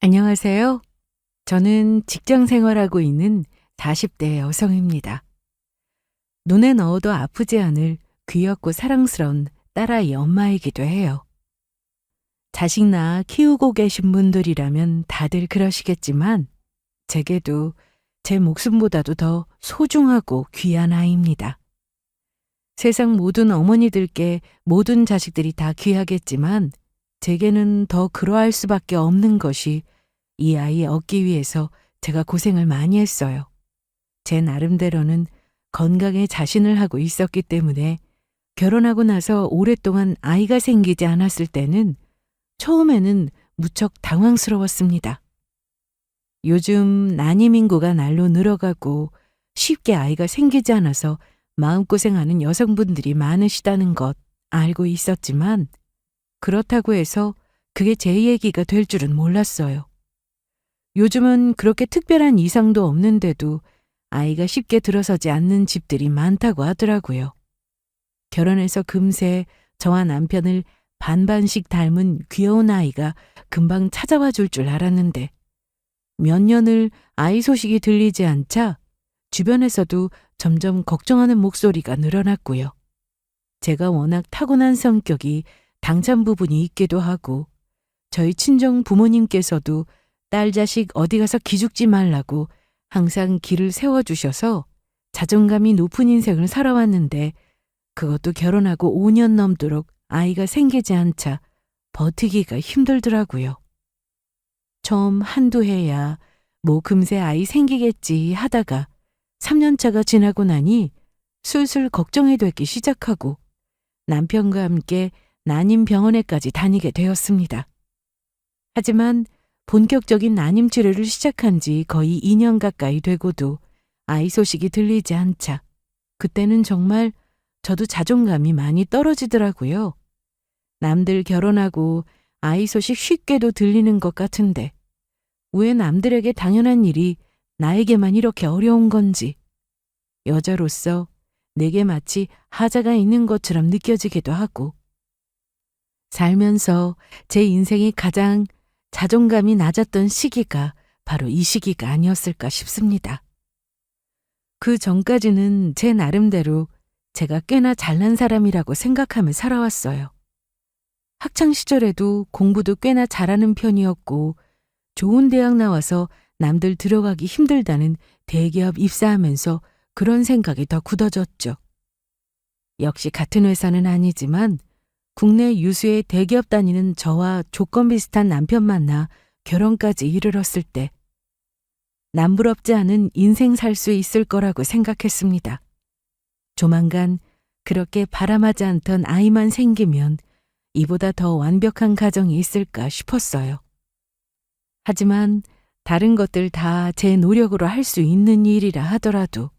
안녕하세요. 저는 직장 생활하고 있는 40대 여성입니다. 눈에 넣어도 아프지 않을 귀엽고 사랑스러운 딸아이 엄마이기도 해요. 자식 낳아 키우고 계신 분들이라면 다들 그러시겠지만 제게도 제 목숨보다도 더 소중하고 귀한 아이입니다. 세상 모든 어머니들께 모든 자식들이 다 귀하겠지만 제게는 더 그러할 수밖에 없는 것이 이 아이 얻기 위해서 제가 고생을 많이 했어요. 제 나름대로는 건강에 자신을 하고 있었기 때문에 결혼하고 나서 오랫동안 아이가 생기지 않았을 때는 처음에는 무척 당황스러웠습니다. 요즘 난임 인구가 날로 늘어가고 쉽게 아이가 생기지 않아서 마음고생하는 여성분들이 많으시다는 것 알고 있었지만 그렇다고 해서 그게 제 얘기가 될 줄은 몰랐어요. 요즘은 그렇게 특별한 이상도 없는데도 아이가 쉽게 들어서지 않는 집들이 많다고 하더라고요. 결혼해서 금세 저와 남편을 반반씩 닮은 귀여운 아이가 금방 찾아와 줄 알았는데 몇 년을 아이 소식이 들리지 않자 주변에서도 점점 걱정하는 목소리가 늘어났고요. 제가 워낙 타고난 성격이 당찬 부분이 있기도 하고 저희 친정 부모님께서도 딸 자식 어디 가서 기죽지 말라고 항상 길을 세워주셔서 자존감이 높은 인생을 살아왔는데 그것도 결혼하고 5년 넘도록 아이가 생기지 않자 버티기가 힘들더라고요. 처음 한두 해야 뭐 금세 아이 생기겠지 하다가 3년차가 지나고 나니 슬슬 걱정이 되기 시작하고 남편과 함께 난임 병원에까지 다니게 되었습니다. 하지만 본격적인 난임 치료를 시작한 지 거의 2년 가까이 되고도 아이 소식이 들리지 않자 그때는 정말 저도 자존감이 많이 떨어지더라고요. 남들 결혼하고 아이 소식 쉽게도 들리는 것 같은데 왜 남들에게 당연한 일이 나에게만 이렇게 어려운 건지 여자로서 내게 마치 하자가 있는 것처럼 느껴지기도 하고 살면서 제 인생이 가장 자존감이 낮았던 시기가 바로 이 시기가 아니었을까 싶습니다. 그 전까지는 제 나름대로 제가 꽤나 잘난 사람이라고 생각하며 살아왔어요. 학창 시절에도 공부도 꽤나 잘하는 편이었고 좋은 대학 나와서 남들 들어가기 힘들다는 대기업 입사하면서 그런 생각이 더 굳어졌죠. 역시 같은 회사는 아니지만 국내 유수의 대기업 다니는 저와 조건 비슷한 남편 만나 결혼까지 이르렀을 때 남부럽지 않은 인생 살 수 있을 거라고 생각했습니다. 조만간 그렇게 바람하지 않던 아이만 생기면 이보다 더 완벽한 가정이 있을까 싶었어요. 하지만 다른 것들 다 제 노력으로 할 수 있는 일이라 하더라도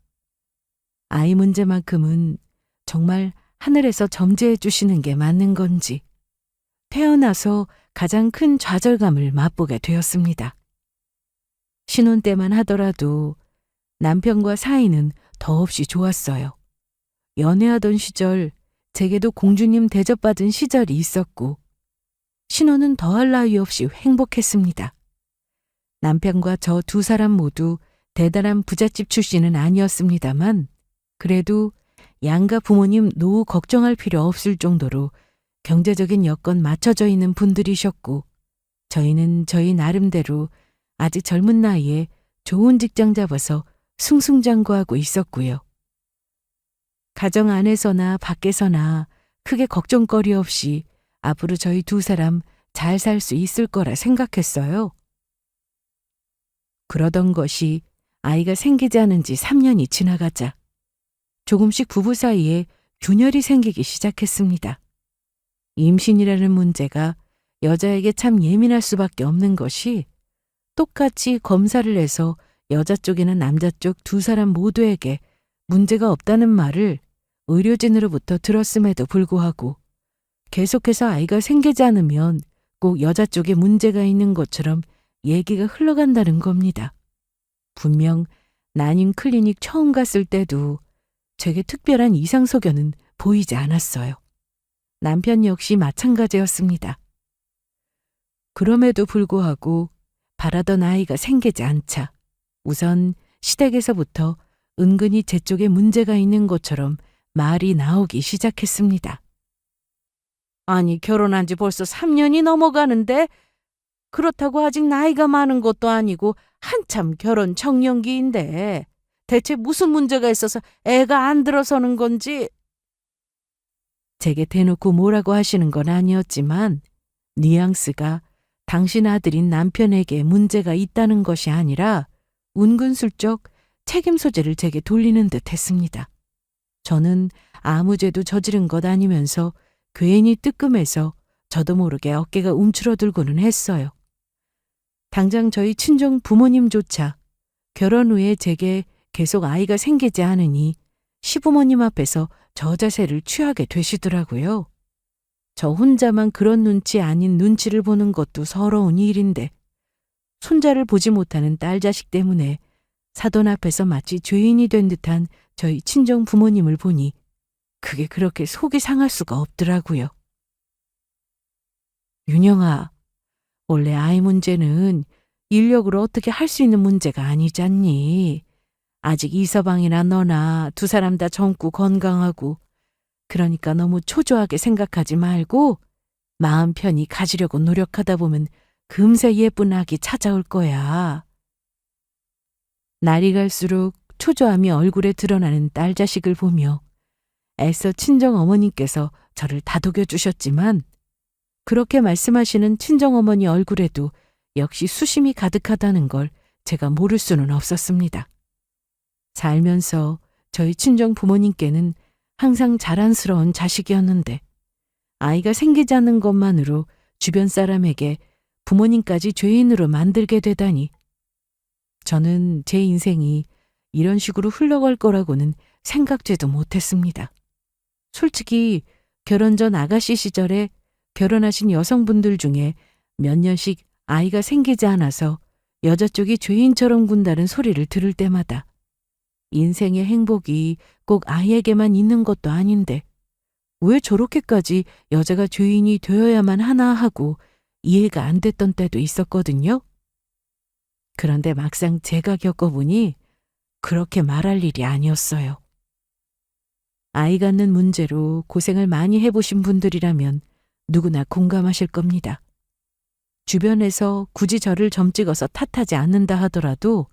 아이 문제만큼은 정말 하늘에서 점지해 주시는 게 맞는 건지 태어나서 가장 큰 좌절감을 맛보게 되었습니다. 신혼 때만 하더라도 남편과 사이는 더없이 좋았어요. 연애하던 시절 제게도 공주님 대접받은 시절이 있었고 신혼은 더할 나위 없이 행복했습니다. 남편과 저 두 사람 모두 대단한 부잣집 출신은 아니었습니다만 그래도 양가 부모님 노후 걱정할 필요 없을 정도로 경제적인 여건 맞춰져 있는 분들이셨고 저희는 저희 나름대로 아직 젊은 나이에 좋은 직장 잡아서 승승장구하고 있었고요. 가정 안에서나 밖에서나 크게 걱정거리 없이 앞으로 저희 두 사람 잘 살 수 있을 거라 생각했어요. 그러던 것이 아이가 생기지 않은 지 3년이 지나가자 조금씩 부부 사이에 균열이 생기기 시작했습니다. 임신이라는 문제가 여자에게 참 예민할 수밖에 없는 것이 똑같이 검사를 해서 여자 쪽이나 남자 쪽 두 사람 모두에게 문제가 없다는 말을 의료진으로부터 들었음에도 불구하고 계속해서 아이가 생기지 않으면 꼭 여자 쪽에 문제가 있는 것처럼 얘기가 흘러간다는 겁니다. 분명 난임 클리닉 처음 갔을 때도 제게 특별한 이상 소견은 보이지 않았어요. 남편 역시 마찬가지였습니다. 그럼에도 불구하고 바라던 아이가 생기지 않자 우선 시댁에서부터 은근히 제 쪽에 문제가 있는 것처럼 말이 나오기 시작했습니다. 아니, 결혼한 지 벌써 3년이 넘어가는데 그렇다고 아직 나이가 많은 것도 아니고 한참 결혼 청년기인데 대체 무슨 문제가 있어서 애가 안 들어서는 건지. 제게 대놓고 뭐라고 하시는 건 아니었지만 뉘앙스가 당신 아들인 남편에게 문제가 있다는 것이 아니라 은근슬쩍 책임 소재를 제게 돌리는 듯 했습니다. 저는 아무 죄도 저지른 것 아니면서 괜히 뜨끔해서 저도 모르게 어깨가 움츠러들고는 했어요. 당장 저희 친정 부모님조차 결혼 후에 제게 계속 아이가 생기지 않으니 시부모님 앞에서 저 자세를 취하게 되시더라고요. 저 혼자만 그런 눈치 아닌 눈치를 보는 것도 서러운 일인데 손자를 보지 못하는 딸 자식 때문에 사돈 앞에서 마치 죄인이 된 듯한 저희 친정 부모님을 보니 그게 그렇게 속이 상할 수가 없더라고요. 윤영아, 원래 아이 문제는 인력으로 어떻게 할 수 있는 문제가 아니잖니. 아직 이서방이나 너나 두 사람 다 젊고 건강하고 그러니까 너무 초조하게 생각하지 말고 마음 편히 가지려고 노력하다 보면 금세 예쁜 아기 찾아올 거야. 날이 갈수록 초조함이 얼굴에 드러나는 딸 자식을 보며 애써 친정 어머니께서 저를 다독여 주셨지만 그렇게 말씀하시는 친정 어머니 얼굴에도 역시 수심이 가득하다는 걸 제가 모를 수는 없었습니다. 살면서 저희 친정 부모님께는 항상 자랑스러운 자식이었는데 아이가 생기지 않는 것만으로 주변 사람에게 부모님까지 죄인으로 만들게 되다니 저는 제 인생이 이런 식으로 흘러갈 거라고는 생각지도 못했습니다. 솔직히 결혼 전 아가씨 시절에 결혼하신 여성분들 중에 몇 년씩 아이가 생기지 않아서 여자 쪽이 죄인처럼 군다는 소리를 들을 때마다 인생의 행복이 꼭 아이에게만 있는 것도 아닌데 왜 저렇게까지 여자가 죄인이 되어야만 하나 하고 이해가 안 됐던 때도 있었거든요. 그런데 막상 제가 겪어보니 그렇게 말할 일이 아니었어요. 아이 갖는 문제로 고생을 많이 해보신 분들이라면 누구나 공감하실 겁니다. 주변에서 굳이 저를 점찍어서 탓하지 않는다 하더라도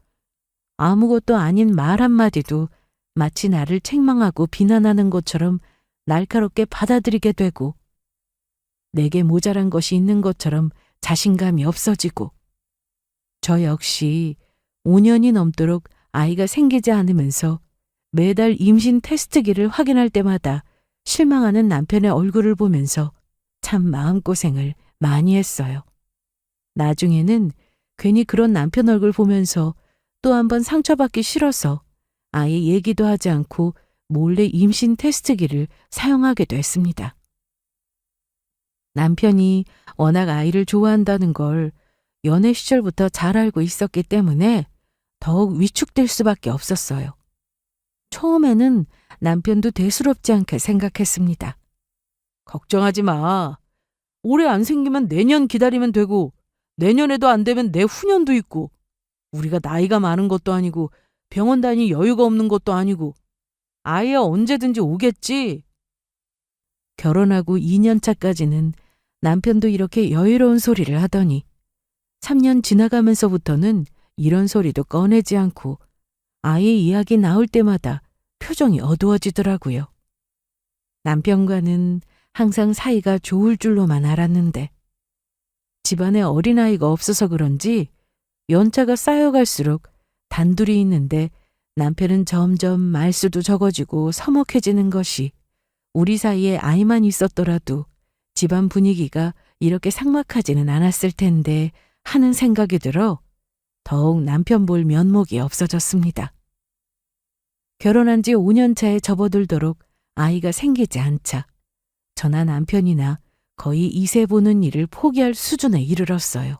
아무것도 아닌 말 한마디도 마치 나를 책망하고 비난하는 것처럼 날카롭게 받아들이게 되고 내게 모자란 것이 있는 것처럼 자신감이 없어지고 저 역시 5년이 넘도록 아이가 생기지 않으면서 매달 임신 테스트기를 확인할 때마다 실망하는 남편의 얼굴을 보면서 참 마음고생을 많이 했어요. 나중에는 괜히 그런 남편 얼굴 보면서 또 한 번 상처받기 싫어서 아예 얘기도 하지 않고 몰래 임신 테스트기를 사용하게 됐습니다. 남편이 워낙 아이를 좋아한다는 걸 연애 시절부터 잘 알고 있었기 때문에 더욱 위축될 수밖에 없었어요. 처음에는 남편도 대수롭지 않게 생각했습니다. 걱정하지 마. 올해 안 생기면 내년 기다리면 되고 내년에도 안 되면 내후년도 있고 우리가 나이가 많은 것도 아니고 병원 다닐 여유가 없는 것도 아니고 아이야 언제든지 오겠지. 결혼하고 2년 차까지는 남편도 이렇게 여유로운 소리를 하더니 3년 지나가면서부터는 이런 소리도 꺼내지 않고 아이 이야기 나올 때마다 표정이 어두워지더라고요. 남편과는 항상 사이가 좋을 줄로만 알았는데 집안에 어린아이가 없어서 그런지 연차가 쌓여갈수록 단둘이 있는데 남편은 점점 말수도 적어지고 서먹해지는 것이 우리 사이에 아이만 있었더라도 집안 분위기가 이렇게 삭막하지는 않았을 텐데 하는 생각이 들어 더욱 남편 볼 면목이 없어졌습니다. 결혼한 지 5년 차에 접어들도록 아이가 생기지 않자 저나 남편이나 거의 이세 보는 일을 포기할 수준에 이르렀어요.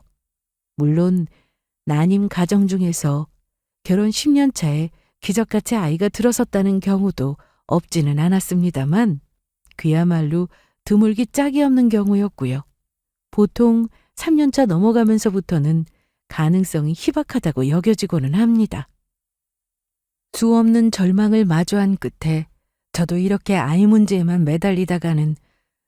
물론 난임 가정 중에서 결혼 10년 차에 기적같이 아이가 들어섰다는 경우도 없지는 않았습니다만 그야말로 드물기 짝이 없는 경우였고요. 보통 3년 차 넘어가면서부터는 가능성이 희박하다고 여겨지고는 합니다. 수없는 절망을 마주한 끝에 저도 이렇게 아이 문제에만 매달리다가는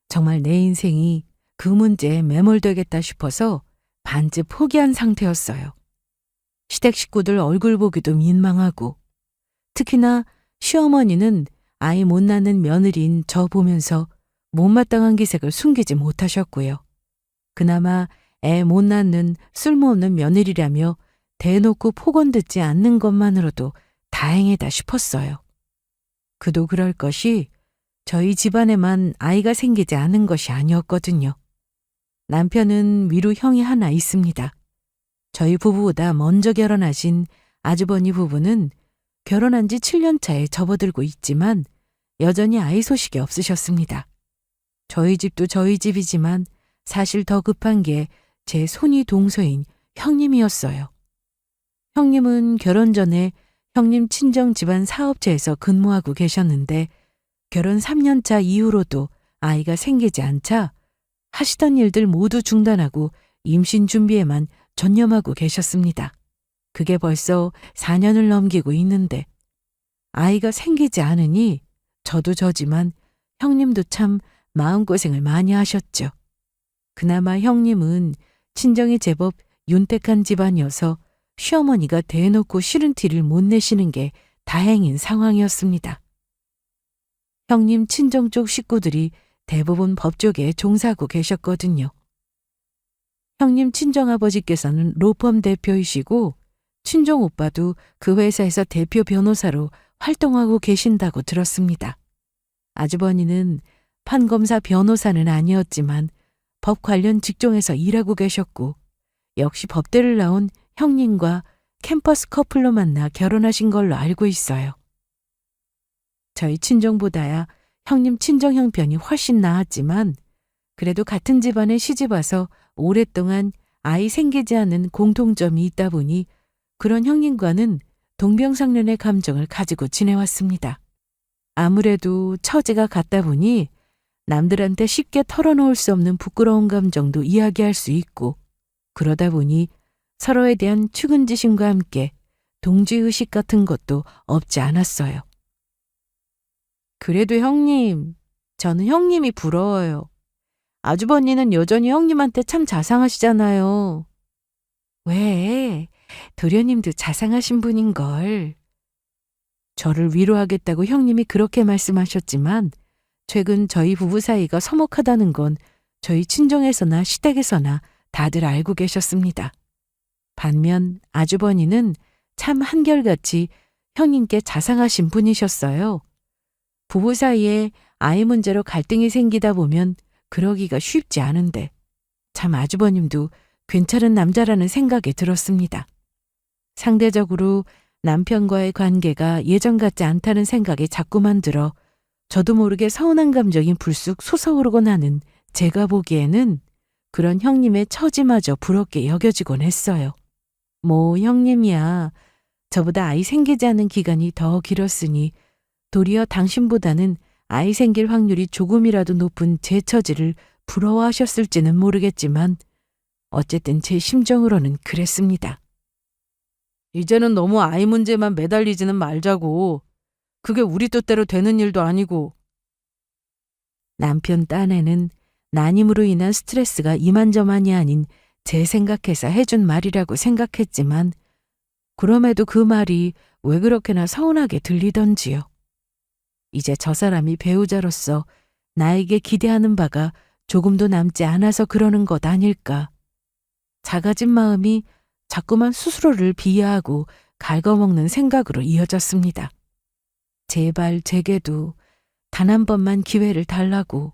정말 내 인생이 그 문제에 매몰되겠다 싶어서 반쯤 포기한 상태였어요. 시댁 식구들 얼굴 보기도 민망하고, 특히나 시어머니는 아이 못 낳는 며느리인 저 보면서 못마땅한 기색을 숨기지 못하셨고요. 그나마 애 못 낳는 쓸모없는 며느리라며 대놓고 폭언 듣지 않는 것만으로도 다행이다 싶었어요. 그도 그럴 것이 저희 집안에만 아이가 생기지 않은 것이 아니었거든요. 남편은 위로 형이 하나 있습니다. 저희 부부보다 먼저 결혼하신 아주버니 부부는 결혼한 지 7년 차에 접어들고 있지만 여전히 아이 소식이 없으셨습니다. 저희 집도 저희 집이지만 사실 더 급한 게 제 손위 동서인 형님이었어요. 형님은 결혼 전에 형님 친정 집안 사업체에서 근무하고 계셨는데 결혼 3년 차 이후로도 아이가 생기지 않자 하시던 일들 모두 중단하고 임신 준비에만 전념하고 계셨습니다. 그게 벌써 4년을 넘기고 있는데 아이가 생기지 않으니 저도 저지만 형님도 참 마음고생을 많이 하셨죠. 그나마 형님은 친정이 제법 윤택한 집안이어서 시어머니가 대놓고 싫은 티를 못 내시는 게 다행인 상황이었습니다. 형님 친정 쪽 식구들이 대부분 법조계에 종사하고 계셨거든요. 형님 친정아버지께서는 로펌 대표이시고 친정 오빠도 그 회사에서 대표 변호사로 활동하고 계신다고 들었습니다. 아주버니는 판검사 변호사는 아니었지만 법 관련 직종에서 일하고 계셨고 역시 법대를 나온 형님과 캠퍼스 커플로 만나 결혼하신 걸로 알고 있어요. 저희 친정보다야 형님 친정 형편이 훨씬 나았지만 그래도 같은 집안에 시집와서 오랫동안 아이 생기지 않는 공통점이 있다 보니 그런 형님과는 동병상련의 감정을 가지고 지내왔습니다. 아무래도 처지가 같다 보니 남들한테 쉽게 털어놓을 수 없는 부끄러운 감정도 이야기할 수 있고 그러다 보니 서로에 대한 측은지심과 함께 동지의식 같은 것도 없지 않았어요. 그래도 형님, 저는 형님이 부러워요. 아주버니는 여전히 형님한테 참 자상하시잖아요. 왜? 도련님도 자상하신 분인걸. 저를 위로하겠다고 형님이 그렇게 말씀하셨지만 최근 저희 부부 사이가 서먹하다는 건 저희 친정에서나 시댁에서나 다들 알고 계셨습니다. 반면 아주버니는 참 한결같이 형님께 자상하신 분이셨어요. 부부 사이에 아이 문제로 갈등이 생기다 보면 그러기가 쉽지 않은데 참 아주버님도 괜찮은 남자라는 생각이 들었습니다. 상대적으로 남편과의 관계가 예전 같지 않다는 생각이 자꾸만 들어 저도 모르게 서운한 감정이 불쑥 솟아오르곤 하는 제가 보기에는 그런 형님의 처지마저 부럽게 여겨지곤 했어요. 뭐 형님이야 저보다 아이 생기지 않은 기간이 더 길었으니 도리어 당신보다는 아이 생길 확률이 조금이라도 높은 제 처지를 부러워하셨을지는 모르겠지만 어쨌든 제 심정으로는 그랬습니다. 이제는 너무 아이 문제만 매달리지는 말자고. 그게 우리 뜻대로 되는 일도 아니고. 남편 딴에는 난임으로 인한 스트레스가 이만저만이 아닌 제 생각해서 해준 말이라고 생각했지만 그럼에도 그 말이 왜 그렇게나 서운하게 들리던지요. 이제 저 사람이 배우자로서 나에게 기대하는 바가 조금도 남지 않아서 그러는 것 아닐까. 작아진 마음이 자꾸만 스스로를 비하하고 갉아먹는 생각으로 이어졌습니다. 제발 제게도 단 한 번만 기회를 달라고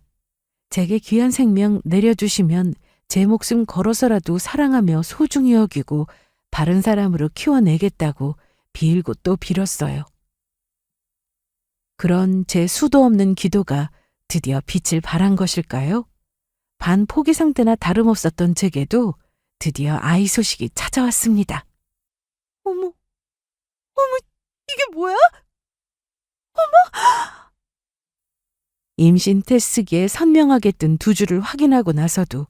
제게 귀한 생명 내려주시면 제 목숨 걸어서라도 사랑하며 소중히 여기고 바른 사람으로 키워내겠다고 빌고 또 빌었어요. 그런 제 수도 없는 기도가 드디어 빛을 발한 것일까요? 반포기 상태나 다름없었던 제게도 드디어 아이 소식이 찾아왔습니다. 어머, 이게 뭐야? 임신 테스트기에 선명하게 뜬 두 줄을 확인하고 나서도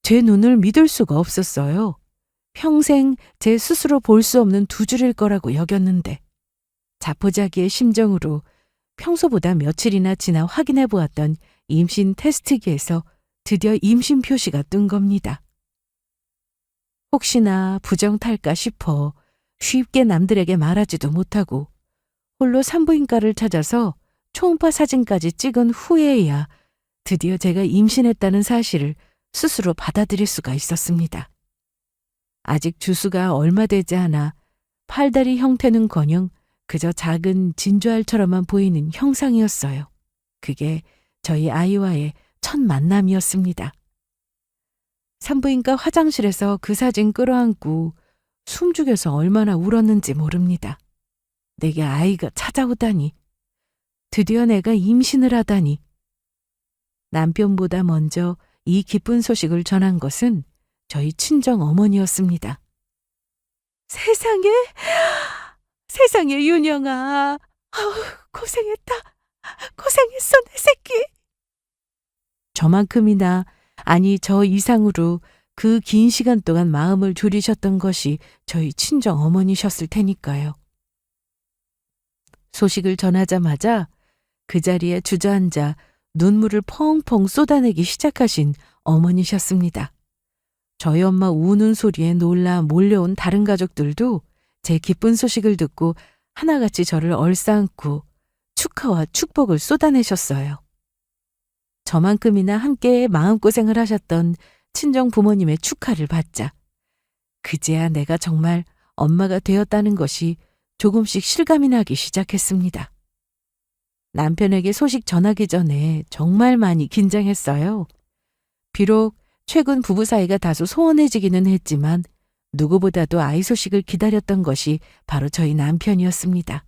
제 눈을 믿을 수가 없었어요. 평생 제 스스로 볼 수 없는 두 줄일 거라고 여겼는데 자포자기의 심정으로 평소보다 며칠이나 지나 확인해 보았던 임신 테스트기에서 드디어 임신 표시가 뜬 겁니다. 혹시나 부정탈까 싶어 쉽게 남들에게 말하지도 못하고 홀로 산부인과를 찾아서 초음파 사진까지 찍은 후에야 드디어 제가 임신했다는 사실을 스스로 받아들일 수가 있었습니다. 아직 주수가 얼마 되지 않아 팔다리 형태는커녕 그저 작은 진주알처럼만 보이는 형상이었어요. 그게 저희 아이와의 첫 만남이었습니다. 산부인과 화장실에서 그 사진 끌어안고 숨죽여서 얼마나 울었는지 모릅니다. 내게 아이가 찾아오다니, 드디어 내가 임신을 하다니. 남편보다 먼저 이 기쁜 소식을 전한 것은 저희 친정 어머니였습니다. 세상에, 세상에 윤영아, 아우, 고생했다. 고생했어 내 새끼. 저만큼이나 아니 저 이상으로 그 긴 시간 동안 마음을 졸이셨던 것이 저희 친정 어머니셨을 테니까요. 소식을 전하자마자 그 자리에 주저앉아 눈물을 펑펑 쏟아내기 시작하신 어머니셨습니다. 저희 엄마 우는 소리에 놀라 몰려온 다른 가족들도 제 기쁜 소식을 듣고 하나같이 저를 얼싸안고 축하와 축복을 쏟아내셨어요. 저만큼이나 함께 마음고생을 하셨던 친정 부모님의 축하를 받자 그제야 내가 정말 엄마가 되었다는 것이 조금씩 실감이 나기 시작했습니다. 남편에게 소식 전하기 전에 정말 많이 긴장했어요. 비록 최근 부부 사이가 다소 소원해지기는 했지만 누구보다도 아이 소식을 기다렸던 것이 바로 저희 남편이었습니다.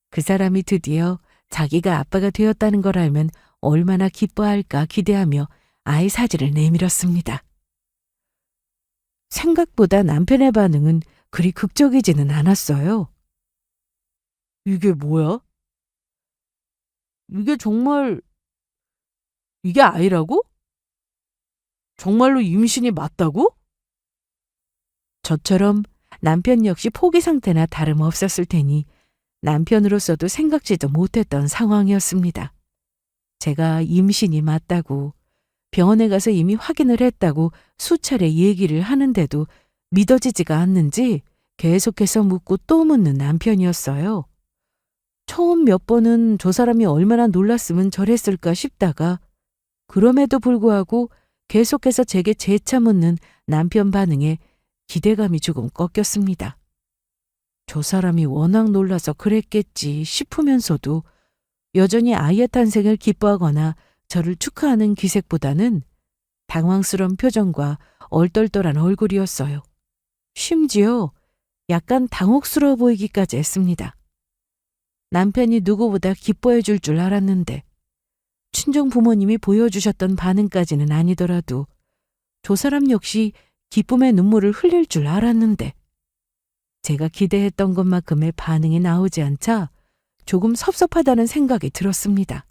그 사람이 드디어 자기가 아빠가 되었다는 걸 알면 얼마나 기뻐할까 기대하며 아이 사지를 내밀었습니다. 생각보다 남편의 반응은 그리 극적이지는 않았어요. 이게 뭐야? 이게 정말, 이게 아이라고? 정말로 임신이 맞다고? 저처럼 남편 역시 포기 상태나 다름없었을 테니 남편으로서도 생각지도 못했던 상황이었습니다. 제가 임신이 맞다고 병원에 가서 이미 확인을 했다고 수차례 얘기를 하는데도 믿어지지가 않는지 계속해서 묻고 또 묻는 남편이었어요. 처음 몇 번은 저 사람이 얼마나 놀랐으면 저랬을까 싶다가 그럼에도 불구하고 계속해서 제게 재차 묻는 남편 반응에 기대감이 조금 꺾였습니다. 저 사람이 워낙 놀라서 그랬겠지 싶으면서도 여전히 아이의 탄생을 기뻐하거나 저를 축하하는 기색보다는 당황스러운 표정과 얼떨떨한 얼굴이었어요. 심지어 약간 당혹스러워 보이기까지 했습니다. 남편이 누구보다 기뻐해 줄 줄 알았는데 친정 부모님이 보여주셨던 반응까지는 아니더라도 저 사람 역시 기쁨의 눈물을 흘릴 줄 알았는데 제가 기대했던 것만큼의 반응이 나오지 않자 조금 섭섭하다는 생각이 들었습니다.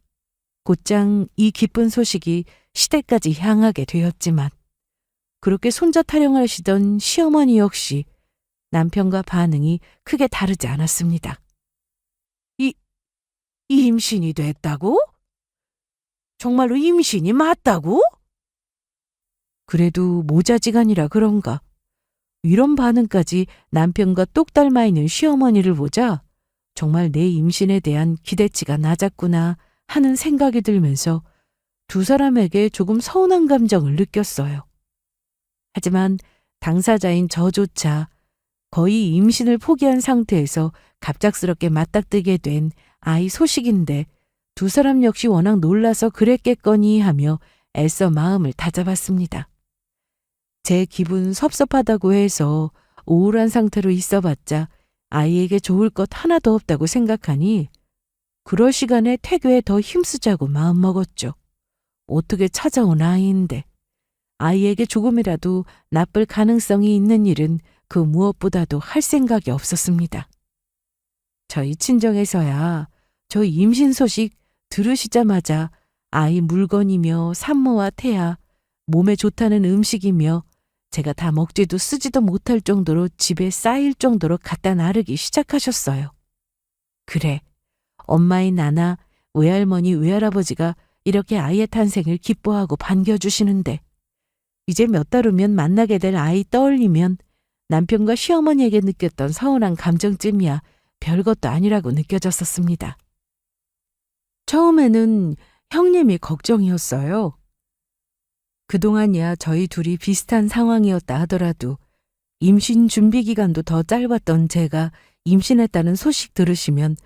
곧장 이 기쁜 소식이 시댁까지 향하게 되었지만 그렇게 손자 타령하시던 시어머니 역시 남편과 반응이 크게 다르지 않았습니다. 이 임신이 됐다고? 정말로 임신이 맞다고? 그래도 모자지간이라 그런가. 이런 반응까지 남편과 똑 닮아 있는 시어머니를 보자 정말 내 임신에 대한 기대치가 낮았구나 하는 생각이 들면서 두 사람에게 조금 서운한 감정을 느꼈어요. 하지만 당사자인 저조차 거의 임신을 포기한 상태에서 갑작스럽게 맞닥뜨게 된 아이 소식인데 두 사람 역시 워낙 놀라서 그랬겠거니 하며 애써 마음을 다잡았습니다. 제 기분 섭섭하다고 해서 우울한 상태로 있어봤자 아이에게 좋을 것 하나도 없다고 생각하니 그럴 시간에 태교에 더 힘쓰자고 마음먹었죠. 어떻게 찾아온 아이인데 아이에게 조금이라도 나쁠 가능성이 있는 일은 그 무엇보다도 할 생각이 없었습니다. 저희 친정에서야 저 임신 소식 들으시자마자 아이 물건이며 산모와 태아, 몸에 좋다는 음식이며 제가 다 먹지도 쓰지도 못할 정도로 집에 쌓일 정도로 갖다 나르기 시작하셨어요. 그래, 엄마인 나나 외할머니, 외할아버지가 이렇게 아이의 탄생을 기뻐하고 반겨주시는데 이제 몇 달 후면 만나게 될 아이 떠올리면 남편과 시어머니에게 느꼈던 서운한 감정쯤이야 별것도 아니라고 느껴졌었습니다. 처음에는 형님이 걱정이었어요. 그동안이야 저희 둘이 비슷한 상황이었다 하더라도 임신 준비 기간도 더 짧았던 제가 임신했다는 소식 들으시면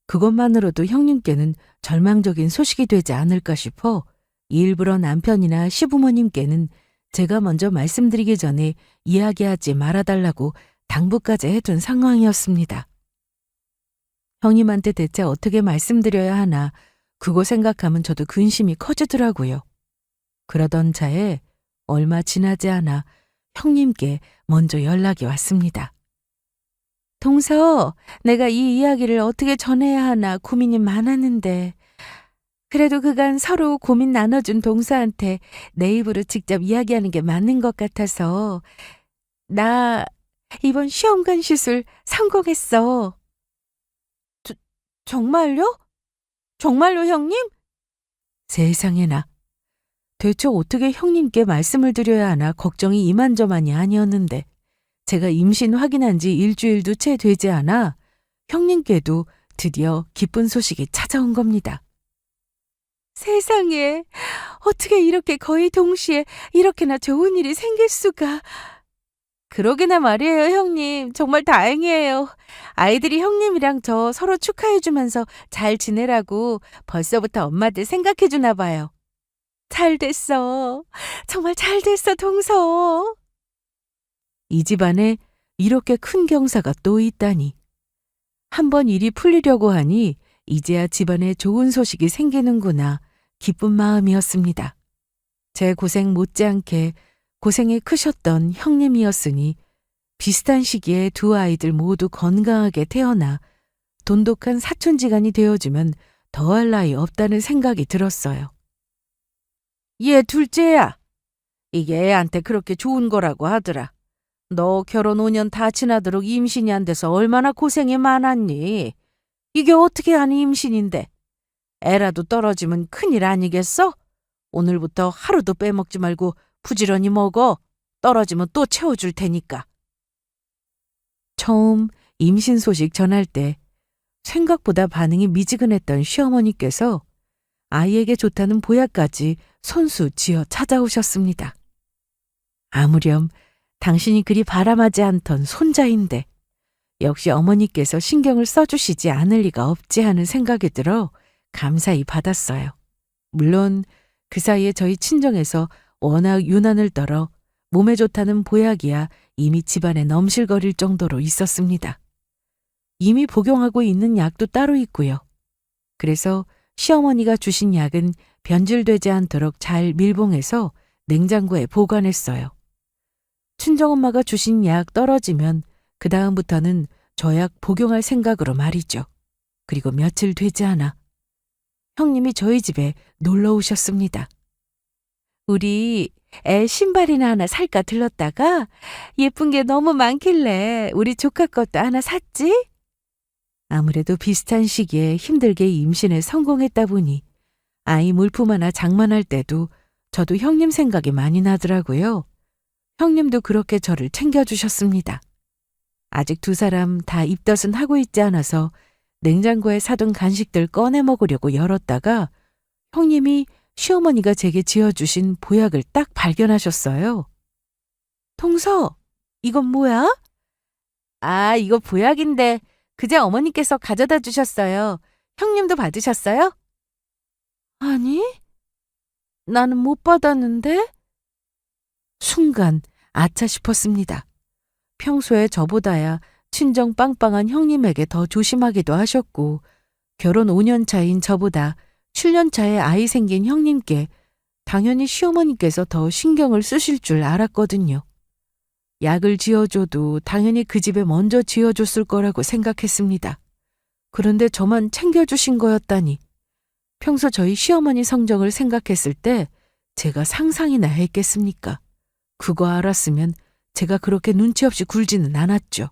그것만으로도 형님께는 절망적인 소식이 되지 않을까 싶어 일부러 남편이나 시부모님께는 제가 먼저 말씀드리기 전에 이야기하지 말아달라고 당부까지 해둔 상황이었습니다. 형님한테 대체 어떻게 말씀드려야 하나 그거 생각하면 저도 근심이 커지더라고요. 그러던 차에 얼마 지나지 않아 형님께 먼저 연락이 왔습니다. 동서, 내가 이 이야기를 어떻게 전해야 하나 고민이 많았는데 그래도 그간 서로 고민 나눠준 동서한테 내 입으로 직접 이야기하는 게 맞는 것 같아서 나 이번 시험관 시술 성공했어. 정말요? 정말로 형님? 세상에나. 대체 어떻게 형님께 말씀을 드려야 하나 걱정이 이만저만이 아니었는데 제가 임신 확인한 지 일주일도 채 되지 않아 형님께도 드디어 기쁜 소식이 찾아온 겁니다. 세상에, 어떻게 이렇게 거의 동시에 이렇게나 좋은 일이 생길 수가. 그러게나 말이에요, 형님. 정말 다행이에요. 아이들이 형님이랑 저 서로 축하해주면서 잘 지내라고 벌써부터 엄마들 생각해주나 봐요. 잘 됐어. 정말 잘 됐어, 동서. 이 집안에 이렇게 큰 경사가 또 있다니. 한번 일이 풀리려고 하니 이제야 집안에 좋은 소식이 생기는구나 기쁜 마음이었습니다. 제 고생 못지않게 고생이 크셨던 형님이었으니 비슷한 시기에 두 아이들 모두 건강하게 태어나 돈독한 사촌지간이 되어주면 더할 나위 없다는 생각이 들었어요. 얘 둘째야. 이게 애한테 그렇게 좋은 거라고 하더라. 너 결혼 5년 다 지나도록 임신이 안 돼서 얼마나 고생이 많았니? 이게 어떻게 하는 임신인데. 애라도 떨어지면 큰일 아니겠어? 오늘부터 하루도 빼먹지 말고 부지런히 먹어. 떨어지면 또 채워줄 테니까. 처음 임신 소식 전할 때 생각보다 반응이 미지근했던 시어머니께서 아이에게 좋다는 보약까지 손수 쥐어 찾아오셨습니다. 아무렴 당신이 그리 바람하지 않던 손자인데 역시 어머니께서 신경을 써주시지 않을 리가 없지 하는 생각이 들어 감사히 받았어요. 물론 그 사이에 저희 친정에서 워낙 유난을 떨어 몸에 좋다는 보약이야 이미 집안에 넘실거릴 정도로 있었습니다. 이미 복용하고 있는 약도 따로 있고요. 그래서 시어머니가 주신 약은 변질되지 않도록 잘 밀봉해서 냉장고에 보관했어요. 친정엄마가 주신 약 떨어지면 그 다음부터는 저 약 복용할 생각으로 말이죠. 그리고 며칠 되지 않아 형님이 저희 집에 놀러 오셨습니다. 우리 애 신발이나 하나 살까 들렀다가 예쁜 게 너무 많길래 우리 조카 것도 하나 샀지? 아무래도 비슷한 시기에 힘들게 임신에 성공했다 보니 아이 물품 하나 장만할 때도 저도 형님 생각이 많이 나더라고요. 형님도 그렇게 저를 챙겨주셨습니다. 아직 두 사람 다 입덧은 하고 있지 않아서 냉장고에 사둔 간식들 꺼내 먹으려고 열었다가 형님이 시어머니가 제게 지어주신 보약을 딱 발견하셨어요. 동서, 이건 뭐야? 아, 이거 보약인데 그제 어머니께서 가져다 주셨어요. 형님도 받으셨어요? 아니, 나는 못 받았는데? 순간 아차 싶었습니다. 평소에 저보다야 친정 빵빵한 형님에게 더 조심하기도 하셨고 결혼 5년 차인 저보다 7년 차에 아이 생긴 형님께 당연히 시어머니께서 더 신경을 쓰실 줄 알았거든요. 약을 지어줘도 당연히 그 집에 먼저 지어줬을 거라고 생각했습니다. 그런데 저만 챙겨주신 거였다니. 평소 저희 시어머니 성정을 생각했을 때 제가 상상이나 했겠습니까? 그거 알았으면 제가 그렇게 눈치 없이 굴지는 않았죠.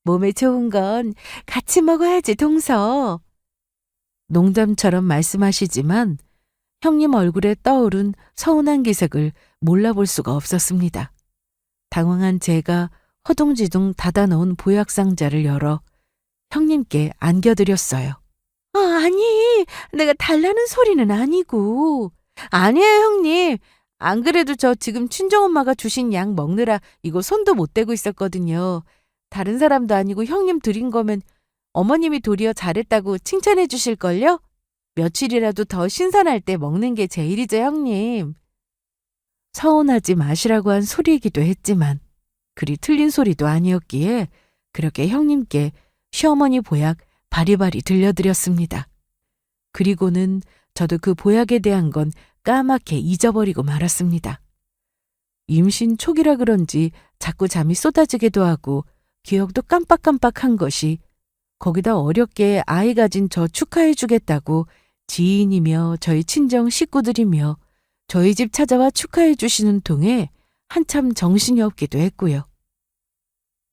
몸에 좋은 건 같이 먹어야지, 동서. 농담처럼 말씀하시지만 형님 얼굴에 떠오른 서운한 기색을 몰라볼 수가 없었습니다. 당황한 제가 허둥지둥 닫아놓은 보약상자를 열어 형님께 안겨드렸어요. 아니, 내가 달라는 소리는 아니고. 아니에요, 형님. 안 그래도 저 지금 친정엄마가 주신 약 먹느라 이거 손도 못 대고 있었거든요. 다른 사람도 아니고 형님 드린 거면 어머님이 도리어 잘했다고 칭찬해 주실걸요? 며칠이라도 더 신선할 때 먹는 게 제일이죠, 형님. 서운하지 마시라고 한 소리이기도 했지만 그리 틀린 소리도 아니었기에 그렇게 형님께 시어머니 보약 바리바리 들려드렸습니다. 그리고는 저도 그 보약에 대한 건 까맣게 잊어버리고 말았습니다. 임신 초기라 그런지 자꾸 잠이 쏟아지기도 하고 기억도 깜빡깜빡한 것이 거기다 어렵게 아이 가진 저 축하해 주겠다고 지인이며 저희 친정 식구들이며 저희 집 찾아와 축하해 주시는 통에 한참 정신이 없기도 했고요.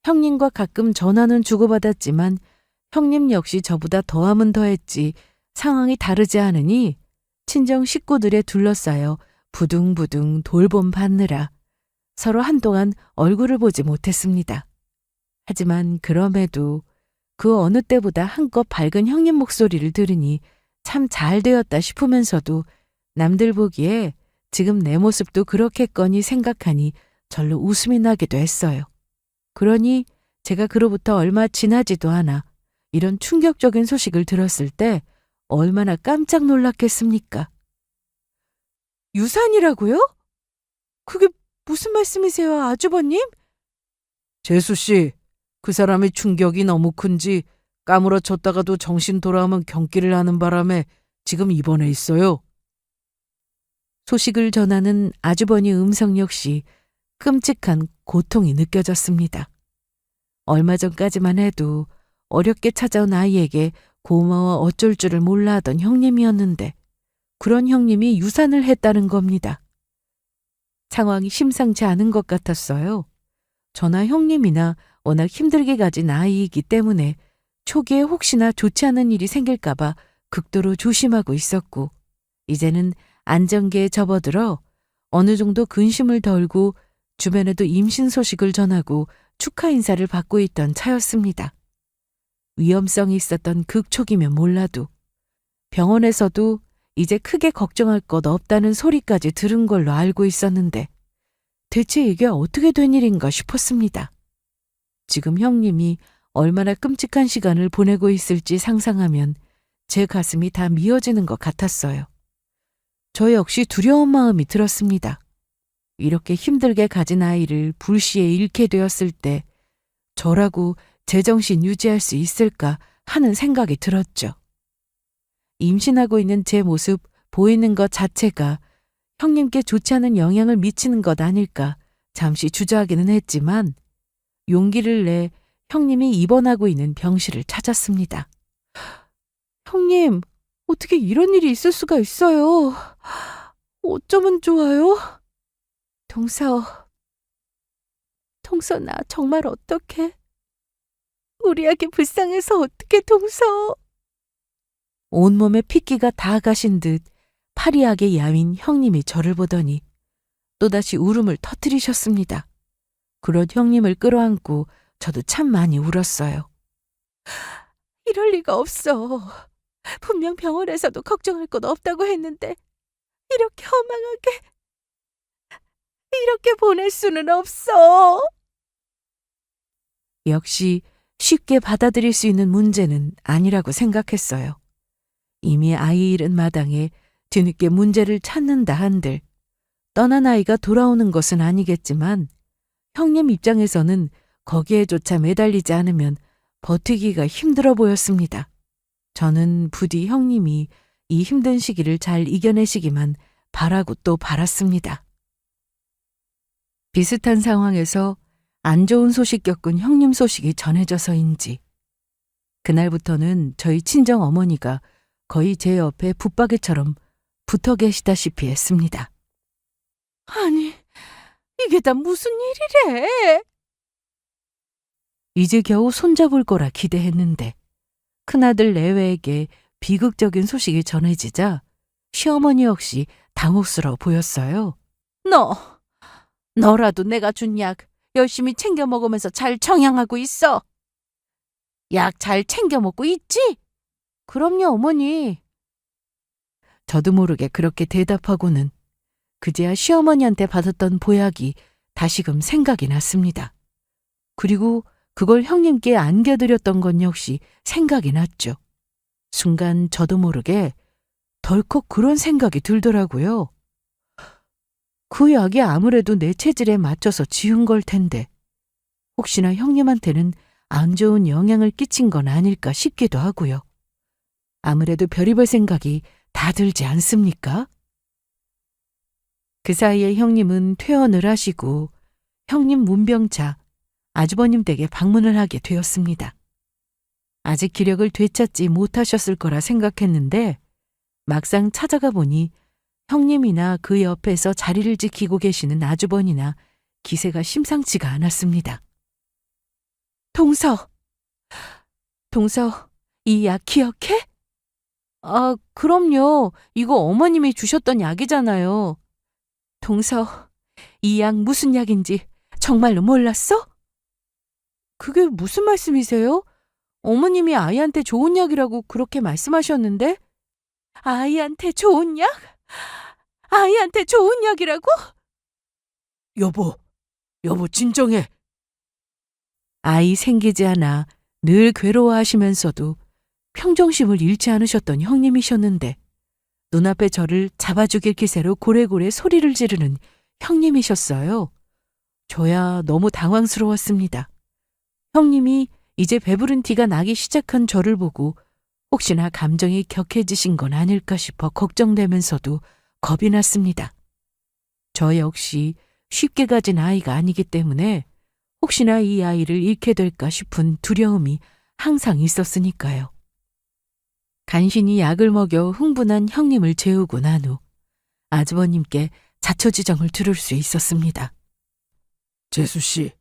형님과 가끔 전화는 주고받았지만 형님 역시 저보다 더하면 더했지 상황이 다르지 않으니 친정 식구들에 둘러싸여 부둥부둥 돌봄 받느라 서로 한동안 얼굴을 보지 못했습니다. 하지만 그럼에도 그 어느 때보다 한껏 밝은 형님 목소리를 들으니 참 잘 되었다 싶으면서도 남들 보기에 지금 내 모습도 그렇겠거니 생각하니 절로 웃음이 나기도 했어요. 그러니 제가 그로부터 얼마 지나지도 않아 이런 충격적인 소식을 들었을 때 얼마나 깜짝 놀랐겠습니까? 유산이라고요? 그게 무슨 말씀이세요, 아주버님? 재수 씨, 그 사람의 충격이 너무 큰지 까무러쳤다가도 정신 돌아오면 경기를 하는 바람에 지금 입원해 있어요. 소식을 전하는 아주버니 음성 역시 끔찍한 고통이 느껴졌습니다. 얼마 전까지만 해도 어렵게 찾아온 아이에게 고마워 어쩔 줄을 몰라 하던 형님이었는데 그런 형님이 유산을 했다는 겁니다. 상황이 심상치 않은 것 같았어요. 저나 형님이나 워낙 힘들게 가진 아이이기 때문에 초기에 혹시나 좋지 않은 일이 생길까봐 극도로 조심하고 있었고 이제는 안정기에 접어들어 어느 정도 근심을 덜고 주변에도 임신 소식을 전하고 축하 인사를 받고 있던 차였습니다. 위험성이 있었던 극초기면 몰라도 병원에서도 이제 크게 걱정할 것 없다는 소리까지 들은 걸로 알고 있었는데 대체 이게 어떻게 된 일인가 싶었습니다. 지금 형님이 얼마나 끔찍한 시간을 보내고 있을지 상상하면 제 가슴이 다 미어지는 것 같았어요. 저 역시 두려운 마음이 들었습니다. 이렇게 힘들게 가진 아이를 불시에 잃게 되었을 때 저라고 제정신 유지할 수 있을까 하는 생각이 들었죠. 임신하고 있는 제 모습 보이는 것 자체가 형님께 좋지 않은 영향을 미치는 것 아닐까 잠시 주저하기는 했지만 용기를 내 형님이 입원하고 있는 병실을 찾았습니다. 형님, 어떻게 이런 일이 있을 수가 있어요? 어쩌면 좋아요? 동서 나 정말 어떡해? 우리 아기 불쌍해서 어떡해, 동서? 온몸에 핏기가 다 가신 듯 파리하게 야윈 형님이 저를 보더니 또다시 울음을 터뜨리셨습니다. 그런 형님을 끌어안고 저도 참 많이 울었어요. 이럴 리가 없어. 분명 병원에서도 걱정할 것 없다고 했는데 이렇게 허망하게 이렇게 보낼 수는 없어. 역시 쉽게 받아들일 수 있는 문제는 아니라고 생각했어요. 이미 아이 잃은 마당에 뒤늦게 문제를 찾는다 한들 떠난 아이가 돌아오는 것은 아니겠지만 형님 입장에서는 거기에조차 매달리지 않으면 버티기가 힘들어 보였습니다. 저는 부디 형님이 이 힘든 시기를 잘 이겨내시기만 바라고 또 바랐습니다. 비슷한 상황에서 안 좋은 소식 겪은 형님 소식이 전해져서인지 그날부터는 저희 친정 어머니가 거의 제 옆에 붙박이처럼 붙어 계시다시피 했습니다. 아니, 이게 다 무슨 일이래? 이제 겨우 손잡을 거라 기대했는데 큰아들 내외에게 비극적인 소식이 전해지자 시어머니 역시 당혹스러워 보였어요. 너라도 내가 준 약 열심히 챙겨 먹으면서 잘 청양하고 있어. 약 잘 챙겨 먹고 있지? 그럼요, 어머니. 저도 모르게 그렇게 대답하고는 그제야 시어머니한테 받았던 보약이 다시금 생각이 났습니다. 그리고 그걸 형님께 안겨드렸던 건 역시 생각이 났죠. 순간 저도 모르게 덜컥 그런 생각이 들더라고요. 그 약이 아무래도 내 체질에 맞춰서 지은 걸 텐데 혹시나 형님한테는 안 좋은 영향을 끼친 건 아닐까 싶기도 하고요. 아무래도 별의별 생각이 다 들지 않습니까? 그 사이에 형님은 퇴원을 하시고 형님 문병차 아주버님 댁에 방문을 하게 되었습니다. 아직 기력을 되찾지 못하셨을 거라 생각했는데 막상 찾아가 보니 형님이나 그 옆에서 자리를 지키고 계시는 아주버니나 기세가 심상치가 않았습니다. 동서, 이 약 기억해? 아, 그럼요. 이거 어머님이 주셨던 약이잖아요. 동서, 이 약 무슨 약인지 정말로 몰랐어? 그게 무슨 말씀이세요? 어머님이 아이한테 좋은 약이라고 그렇게 말씀하셨는데? 아이한테 좋은 약? 아이한테 좋은 약이라고? 여보, 진정해. 아이 생기지 않아 늘 괴로워하시면서도 평정심을 잃지 않으셨던 형님이셨는데 눈앞에 저를 잡아 죽일 기세로 고래고래 소리를 지르는 형님이셨어요. 저야 너무 당황스러웠습니다. 형님이 이제 배부른 티가 나기 시작한 저를 보고 혹시나 감정이 격해지신 건 아닐까 싶어 걱정되면서도 겁이 났습니다. 저 역시 쉽게 가진 아이가 아니기 때문에 혹시나 이 아이를 잃게 될까 싶은 두려움이 항상 있었으니까요. 간신히 약을 먹여 흥분한 형님을 재우고 난 후 아주버님께 자초지정을 들을 수 있었습니다. 재수 씨,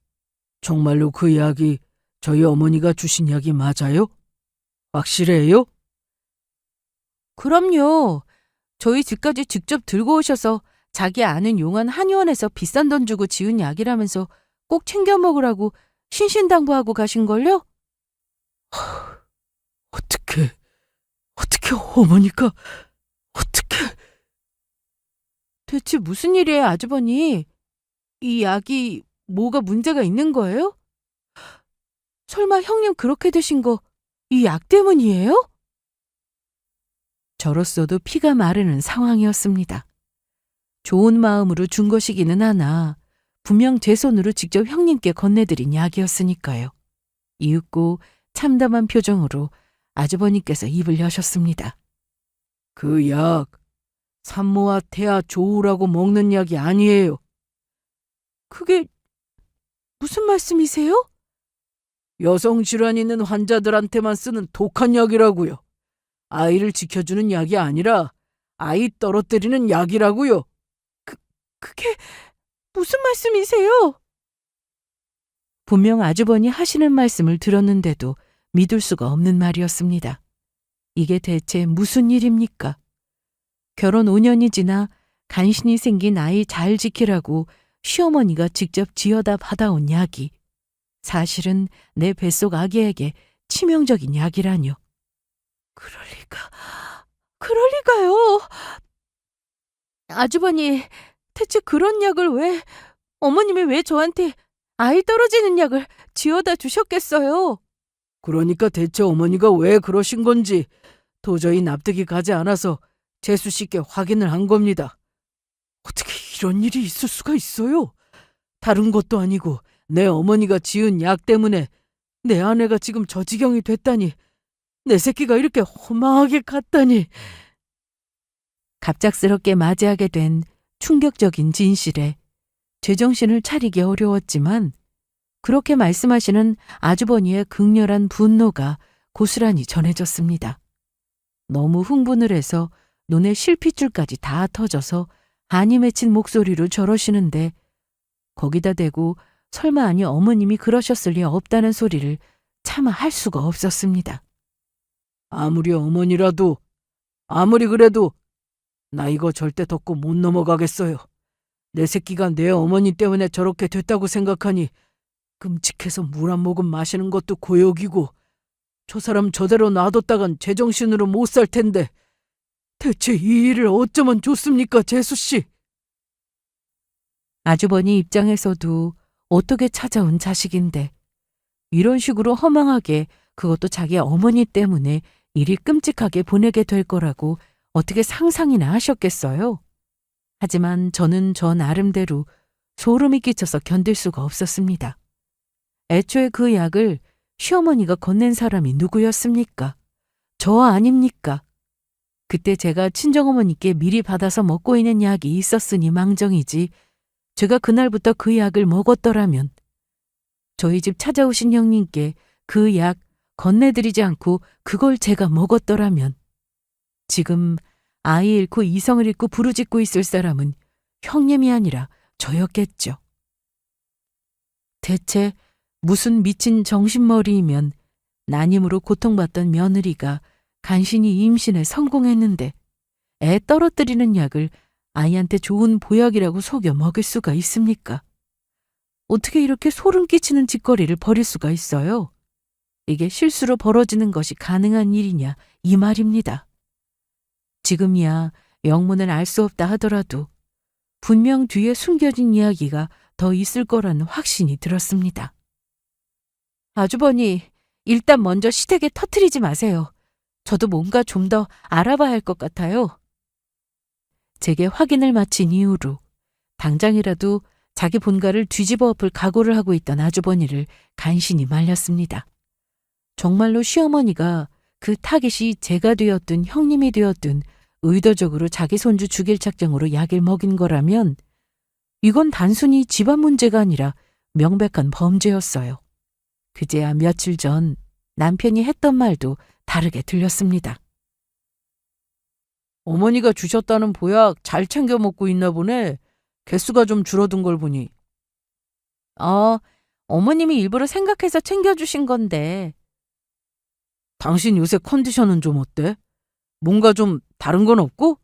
정말로 그 약이 저희 어머니가 주신 약이 맞아요? 확실해요? 그럼요. 저희 집까지 직접 들고 오셔서 자기 아는 용한 한의원에서 비싼 돈 주고 지은 약이라면서 꼭 챙겨 먹으라고 신신당부하고 가신걸요? 어떻게 어머니가 어떻게? 대체 무슨 일이에요, 아주버니? 이 약이 뭐가 문제가 있는 거예요? 설마 형님 그렇게 되신 거 이 약 때문이에요? 저로서도 피가 마르는 상황이었습니다. 좋은 마음으로 준 것이기는 하나 분명 제 손으로 직접 형님께 건네드린 약이었으니까요. 이윽고 참담한 표정으로 아주버님께서 입을 여셨습니다. 그 약 산모와 태아 좋으라고 먹는 약이 아니에요. 그게 무슨 말씀이세요? 여성 질환 있는 환자들한테만 쓰는 독한 약이라고요. 아이를 지켜주는 약이 아니라 아이 떨어뜨리는 약이라고요. 그게 무슨 말씀이세요? 분명 아주버니 하시는 말씀을 들었는데도 믿을 수가 없는 말이었습니다. 이게 대체 무슨 일입니까? 결혼 5년이 지나 간신히 생긴 아이 잘 지키라고 시어머니가 직접 지어다 받아온 약이 사실은 내 뱃속 아기에게 치명적인 약이라뇨. 그럴 리가요. 아주버니, 대체 그런 약을 어머님이 왜 저한테 아이 떨어지는 약을 지어다 주셨겠어요? 그러니까 대체 어머니가 왜 그러신 건지 도저히 납득이 가지 않아서 재수 씨께 확인을 한 겁니다. 어떻게 이런 일이 있을 수가 있어요? 다른 것도 아니고 내 어머니가 지은 약 때문에 내 아내가 지금 저 지경이 됐다니, 내 새끼가 이렇게 허망하게 갔다니. 갑작스럽게 맞이하게 된 충격적인 진실에 제정신을 차리기 어려웠지만 그렇게 말씀하시는 아주버니의 극렬한 분노가 고스란히 전해졌습니다. 너무 흥분을 해서 눈에 실핏줄까지 다 터져서 한이 맺힌 목소리로 저러시는데 거기다 대고 설마 아니 어머님이 그러셨을 리 없다는 소리를 차마 할 수가 없었습니다. 아무리 어머니라도, 아무리 그래도 나 이거 절대 덮고 못 넘어가겠어요. 내 새끼가 내 어머니 때문에 저렇게 됐다고 생각하니 끔찍해서 물 한 모금 마시는 것도 고역이고 저 사람 저대로 놔뒀다간 제정신으로 못 살 텐데 대체 이 일을 어쩌면 좋습니까, 재수 씨? 아주버니 입장에서도 어떻게 찾아온 자식인데 이런 식으로 허망하게 그것도 자기 어머니 때문에 일이 끔찍하게 보내게 될 거라고 어떻게 상상이나 하셨겠어요? 하지만 저는 저 나름대로 소름이 끼쳐서 견딜 수가 없었습니다. 애초에 그 약을 시어머니가 건넨 사람이 누구였습니까? 저 아닙니까? 그때 제가 친정어머니께 미리 받아서 먹고 있는 약이 있었으니 망정이지 제가 그날부터 그 약을 먹었더라면 저희 집 찾아오신 형님께 그 약 건네드리지 않고 그걸 제가 먹었더라면 지금 아이 잃고 이성을 잃고 부르짖고 있을 사람은 형님이 아니라 저였겠죠. 대체 무슨 미친 정신머리이면 난임으로 고통받던 며느리가 간신히 임신에 성공했는데 애 떨어뜨리는 약을 아이한테 좋은 보약이라고 속여 먹일 수가 있습니까? 어떻게 이렇게 소름 끼치는 짓거리를 벌일 수가 있어요? 이게 실수로 벌어지는 것이 가능한 일이냐 이 말입니다. 지금이야 영문을 알 수 없다 하더라도 분명 뒤에 숨겨진 이야기가 더 있을 거라는 확신이 들었습니다. 아주버니, 일단 먼저 시댁에 터뜨리지 마세요. 저도 뭔가 좀 더 알아봐야 할 것 같아요. 제게 확인을 마친 이후로 당장이라도 자기 본가를 뒤집어 엎을 각오를 하고 있던 아주버니를 간신히 말렸습니다. 정말로 시어머니가 그 타깃이 제가 되었든 형님이 되었든 의도적으로 자기 손주 죽일 작정으로 약을 먹인 거라면 이건 단순히 집안 문제가 아니라 명백한 범죄였어요. 그제야 며칠 전 남편이 했던 말도 다르게 들렸습니다. 어머니가 주셨다는 보약 잘 챙겨 먹고 있나 보네. 개수가 좀 줄어든 걸 보니. 어머님이 일부러 생각해서 챙겨주신 건데. 당신 요새 컨디션은 좀 어때? 뭔가 좀 다른 건 없고?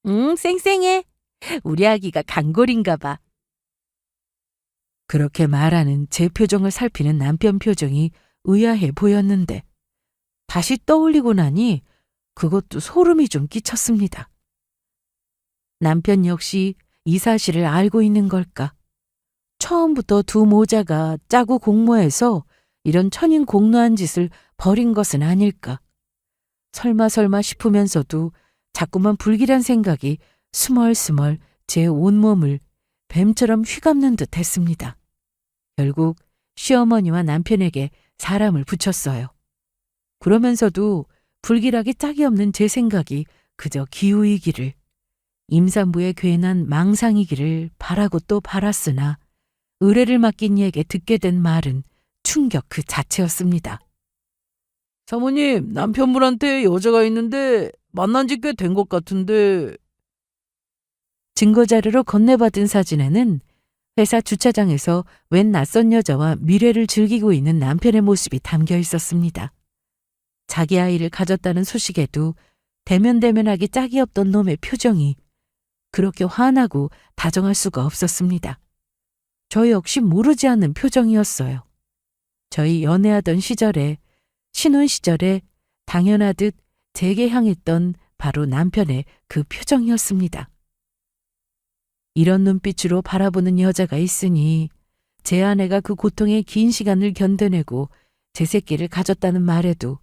쌩쌩해. 우리 아기가 간골인가 봐. 그렇게 말하는 제 표정을 살피는 남편 표정이 의아해 보였는데 다시 떠올리고 나니 그것도 소름이 좀 끼쳤습니다. 남편 역시 이 사실을 알고 있는 걸까? 처음부터 두 모자가 짜고 공모해서 이런 천인공노한 짓을 벌인 것은 아닐까? 설마 싶으면서도 자꾸만 불길한 생각이 스멀스멀 제 온몸을 뱀처럼 휘감는 듯 했습니다. 결국 시어머니와 남편에게 사람을 붙였어요. 그러면서도 불길하기 짝이 없는 제 생각이 그저 기우이기를, 임산부의 괜한 망상이기를 바라고 또 바랐으나 의뢰를 맡긴 이에게 듣게 된 말은 충격 그 자체였습니다. 사모님, 남편분한테 여자가 있는데 만난 지 꽤 된 것 같은데. 증거자료로 건네받은 사진에는 회사 주차장에서 웬 낯선 여자와 미래를 즐기고 있는 남편의 모습이 담겨 있었습니다. 자기 아이를 가졌다는 소식에도 대면대면하기 짝이 없던 놈의 표정이 그렇게 환하고 다정할 수가 없었습니다. 저 역시 모르지 않는 표정이었어요. 저희 연애하던 시절에, 신혼 시절에 당연하듯 제게 향했던 바로 남편의 그 표정이었습니다. 이런 눈빛으로 바라보는 여자가 있으니 제 아내가 그 고통의 긴 시간을 견뎌내고 제 새끼를 가졌다는 말에도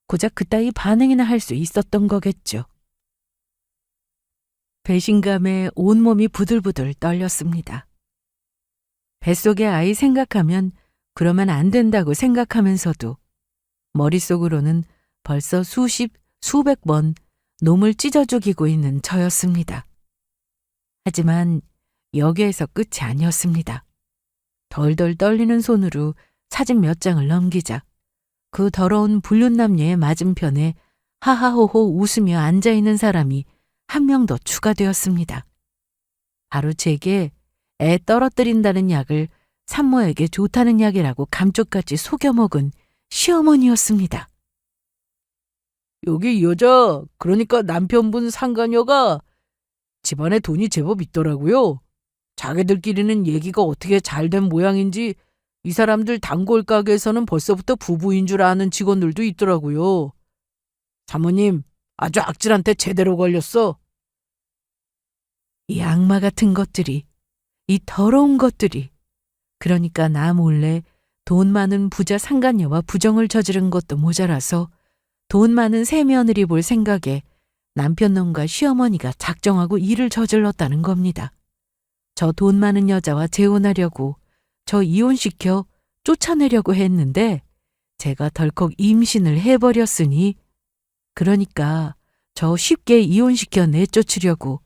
고작 그따위 반응이나 할 수 있었던 거겠죠. 배신감에 온몸이 부들부들 떨렸습니다. 뱃속의 아이 생각하면 그러면 안 된다고 생각하면서도 머릿속으로는 벌써 수십, 수백 번 놈을 찢어 죽이고 있는 저였습니다. 하지만 여기에서 끝이 아니었습니다. 덜덜 떨리는 손으로 사진 몇 장을 넘기자 그 더러운 불륜남녀의 맞은편에 하하호호 웃으며 앉아있는 사람이 한 명 더 추가되었습니다. 바로 제게 애 떨어뜨린다는 약을 산모에게 좋다는 약이라고 감쪽같이 속여먹은 시어머니였습니다. 여기 이 여자, 그러니까 남편분 상간녀가 집안에 돈이 제법 있더라고요. 자기들끼리는 얘기가 어떻게 잘 된 모양인지 이 사람들 단골 가게에서는 벌써부터 부부인 줄 아는 직원들도 있더라고요. 사모님, 아주 악질한테 제대로 걸렸어. 이 악마 같은 것들이, 이 더러운 것들이, 그러니까 나 몰래 돈 많은 부자 상간녀와 부정을 저지른 것도 모자라서 돈 많은 새며느리 볼 생각에 남편 놈과 시어머니가 작정하고 일을 저질렀다는 겁니다. 저 돈 많은 여자와 재혼하려고, 저 이혼시켜 쫓아내려고 했는데 제가 덜컥 임신을 해버렸으니, 그러니까 저 쉽게 이혼시켜 내쫓으려고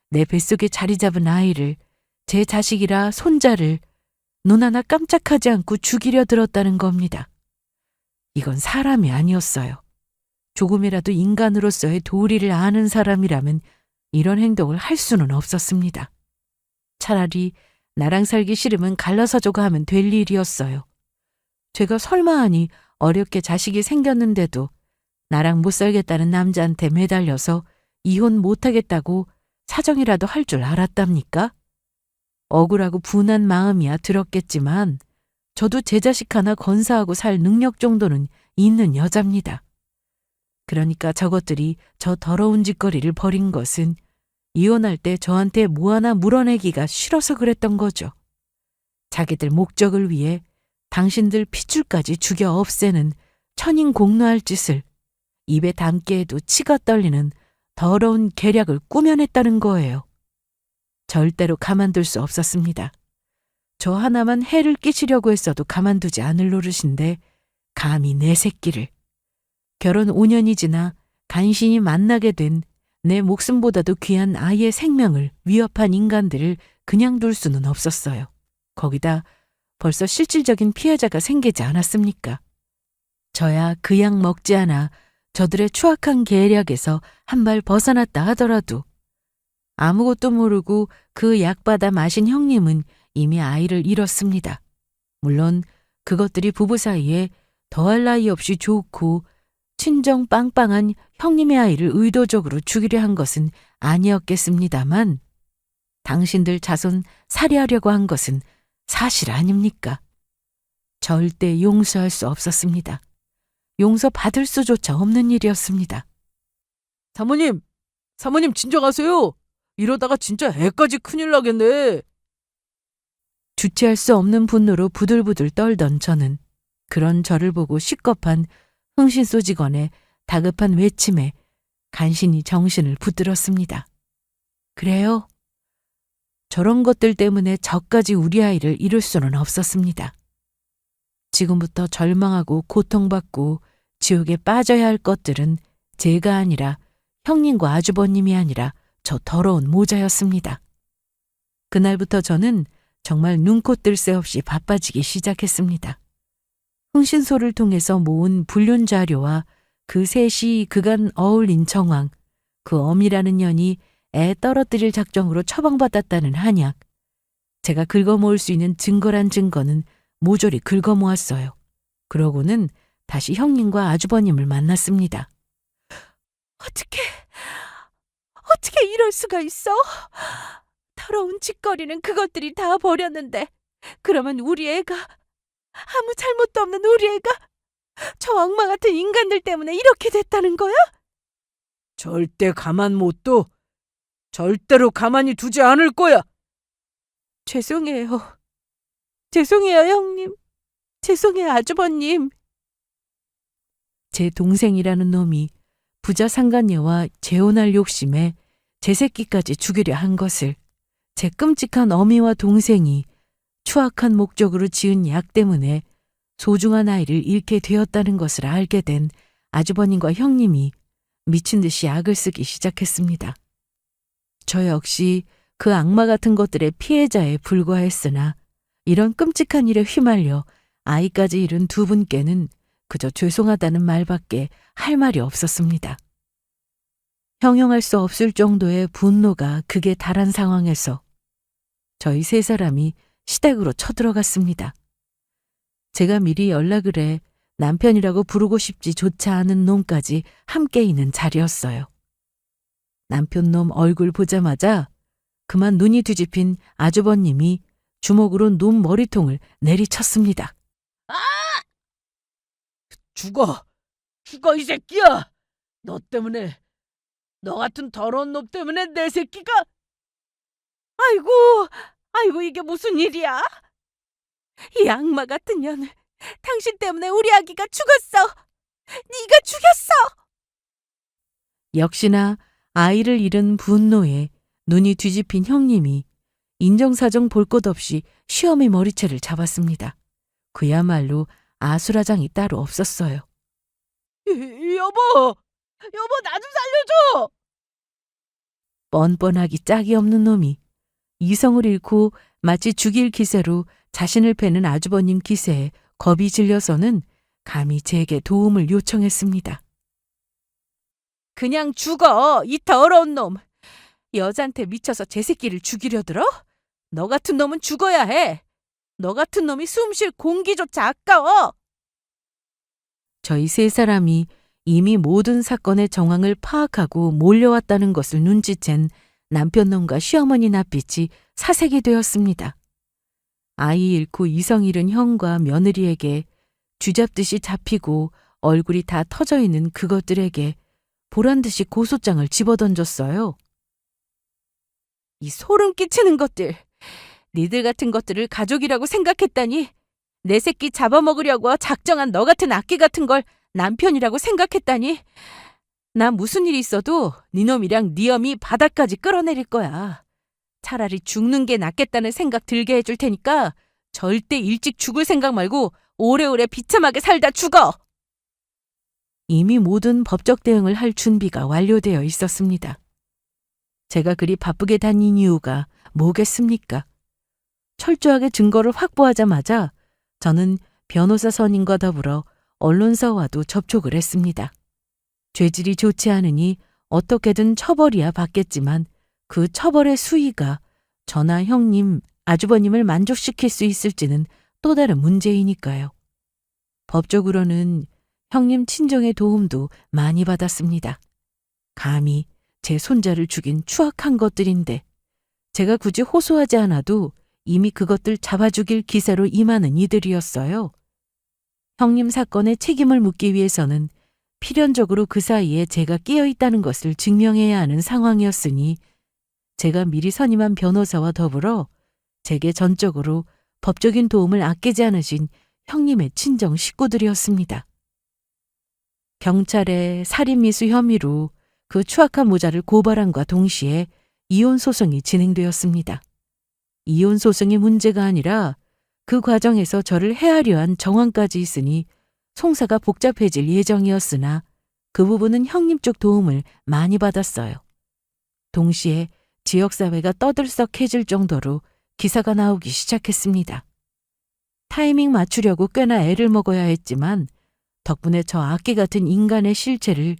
내 뱃속에 자리 잡은 아이를, 제 자식이라 손자를 눈 하나 깜짝하지 않고 죽이려 들었다는 겁니다. 이건 사람이 아니었어요. 조금이라도 인간으로서의 도리를 아는 사람이라면 이런 행동을 할 수는 없었습니다. 차라리 나랑 살기 싫으면 갈라서자고 하면 될 일이었어요. 제가 설마하니 어렵게 자식이 생겼는데도 나랑 못 살겠다는 남자한테 매달려서 이혼 못하겠다고 사정이라도 할 줄 알았답니까? 억울하고 분한 마음이야 들었겠지만 저도 제 자식 하나 건사하고 살 능력 정도는 있는 여자입니다. 그러니까 저것들이 저 더러운 짓거리를 벌인 것은 이혼할 때 저한테 뭐 하나 물어내기가 싫어서 그랬던 거죠. 자기들 목적을 위해 당신들 핏줄까지 죽여 없애는 천인공노할 짓을 입에 담게 해도 치가 떨리는 더러운 계략을 꾸며냈다는 거예요. 절대로 가만둘 수 없었습니다. 저 하나만 해를 끼치려고 했어도 가만두지 않을 노릇인데 감히 내 새끼를, 결혼 5년이 지나 간신히 만나게 된 내 목숨보다도 귀한 아이의 생명을 위협한 인간들을 그냥 둘 수는 없었어요. 거기다 벌써 실질적인 피해자가 생기지 않았습니까? 저야 그 약 먹지 않아 저들의 추악한 계략에서 한 발 벗어났다 하더라도 아무것도 모르고 그 약 받아 마신 형님은 이미 아이를 잃었습니다. 물론 그것들이 부부 사이에 더할 나위 없이 좋고 친정 빵빵한 형님의 아이를 의도적으로 죽이려 한 것은 아니었겠습니다만 당신들 자손 살해하려고 한 것은 사실 아닙니까? 절대 용서할 수 없었습니다. 용서받을 수조차 없는 일이었습니다. 사모님, 사모님 진정하세요. 이러다가 진짜 애까지 큰일 나겠네. 주체할 수 없는 분노로 부들부들 떨던 저는 그런 저를 보고 식겁한 흥신소직원의 다급한 외침에 간신히 정신을 붙들었습니다. 그래요? 저런 것들 때문에 저까지 우리 아이를 잃을 수는 없었습니다. 지금부터 절망하고 고통받고 지옥에 빠져야 할 것들은 제가 아니라 형님과 아주버님이 아니라 저 더러운 모자였습니다. 그날부터 저는 정말 눈코 뜰 새 없이 바빠지기 시작했습니다. 흥신소를 통해서 모은 불륜 자료와 그 셋이 그간 어울린 정황, 그 엄이라는 년이 애 떨어뜨릴 작정으로 처방받았다는 한약, 제가 긁어모을 수 있는 증거란 증거는 모조리 긁어모았어요. 그러고는 다시 형님과 아주버님을 만났습니다. 어떻게 이럴 수가 있어? 더러운 짓거리는 그것들이 다 버렸는데 그러면 우리 애가, 아무 잘못도 없는 우리 애가 저 악마 같은 인간들 때문에 이렇게 됐다는 거야? 절대 가만 못 둬. 절대로 가만히 두지 않을 거야. 죄송해요, 형님. 죄송해요, 아주버님. 제 동생이라는 놈이 부자 상간녀와 재혼할 욕심에 제 새끼까지 죽이려 한 것을 제 끔찍한 어미와 동생이 추악한 목적으로 지은 약 때문에 소중한 아이를 잃게 되었다는 것을 알게 된 아주버님과 형님이 미친 듯이 약을 쓰기 시작했습니다. 저 역시 그 악마 같은 것들의 피해자에 불과했으나 이런 끔찍한 일에 휘말려 아이까지 잃은 두 분께는 그저 죄송하다는 말밖에 할 말이 없었습니다. 형용할 수 없을 정도의 분노가 극에 달한 상황에서 저희 세 사람이 시댁으로 쳐들어갔습니다. 제가 미리 연락을 해 남편이라고 부르고 싶지조차 않은 놈까지 함께 있는 자리였어요. 남편 놈 얼굴 보자마자 그만 눈이 뒤집힌 아주버님이 주먹으로 놈 머리통을 내리쳤습니다. 죽어! 죽어, 이 새끼야! 너 때문에, 너 같은 더러운 놈 때문에 내 새끼가! 아이고 이게 무슨 일이야? 이 악마 같은 년, 당신 때문에 우리 아기가 죽었어. 네가 죽였어. 역시나 아이를 잃은 분노에 눈이 뒤집힌 형님이 인정사정 볼 것 없이 시어미 머리채를 잡았습니다. 그야말로 아수라장이 따로 없었어요. 여보! 여보, 나 좀 살려줘! 뻔뻔하기 짝이 없는 놈이 이성을 잃고 마치 죽일 기세로 자신을 패는 아주버님 기세에 겁이 질려서는 감히 제게 도움을 요청했습니다. 그냥 죽어, 이 더러운 놈. 여자한테 미쳐서 제 새끼를 죽이려 들어? 너 같은 놈은 죽어야 해. 너 같은 놈이 숨 쉴 공기조차 아까워. 저희 세 사람이 이미 모든 사건의 정황을 파악하고 몰려왔다는 것을 눈치챈 남편놈과 시어머니 낯빛이 사색이 되었습니다. 아이 잃고 이성 잃은 형과 며느리에게 쥐잡듯이 잡히고 얼굴이 다 터져 있는 그것들에게 보란듯이 고소장을 집어던졌어요. 이 소름 끼치는 것들, 니들 같은 것들을 가족이라고 생각했다니, 내 새끼 잡아먹으려고 작정한 너 같은 악귀 같은 걸 남편이라고 생각했다니, 나 무슨 일 있어도 니놈이랑 니 엄이 바닥까지 끌어내릴 거야. 차라리 죽는 게 낫겠다는 생각 들게 해줄 테니까 절대 일찍 죽을 생각 말고 오래오래 비참하게 살다 죽어! 이미 모든 법적 대응을 할 준비가 완료되어 있었습니다. 제가 그리 바쁘게 다닌 이유가 뭐겠습니까? 철저하게 증거를 확보하자마자 저는 변호사 선임과 더불어 언론사와도 접촉을 했습니다. 죄질이 좋지 않으니 어떻게든 처벌이야 받겠지만 그 처벌의 수위가 저나 형님, 아주버님을 만족시킬 수 있을지는 또 다른 문제이니까요. 법적으로는 형님 친정의 도움도 많이 받았습니다. 감히 제 손자를 죽인 추악한 것들인데 제가 굳이 호소하지 않아도 이미 그것들 잡아 죽일 기세로 임하는 이들이었어요. 형님 사건에 책임을 묻기 위해서는 필연적으로 그 사이에 제가 끼어 있다는 것을 증명해야 하는 상황이었으니 제가 미리 선임한 변호사와 더불어 제게 전적으로 법적인 도움을 아끼지 않으신 형님의 친정 식구들이었습니다. 경찰에 살인미수 혐의로 그 추악한 모자를 고발함과 동시에 이혼 소송이 진행되었습니다. 이혼 소송이 문제가 아니라 그 과정에서 저를 해하려 한 정황까지 있으니 송사가 복잡해질 예정이었으나 그 부분은 형님 쪽 도움을 많이 받았어요. 동시에 지역사회가 떠들썩해질 정도로 기사가 나오기 시작했습니다. 타이밍 맞추려고 꽤나 애를 먹어야 했지만 덕분에 저 악기 같은 인간의 실체를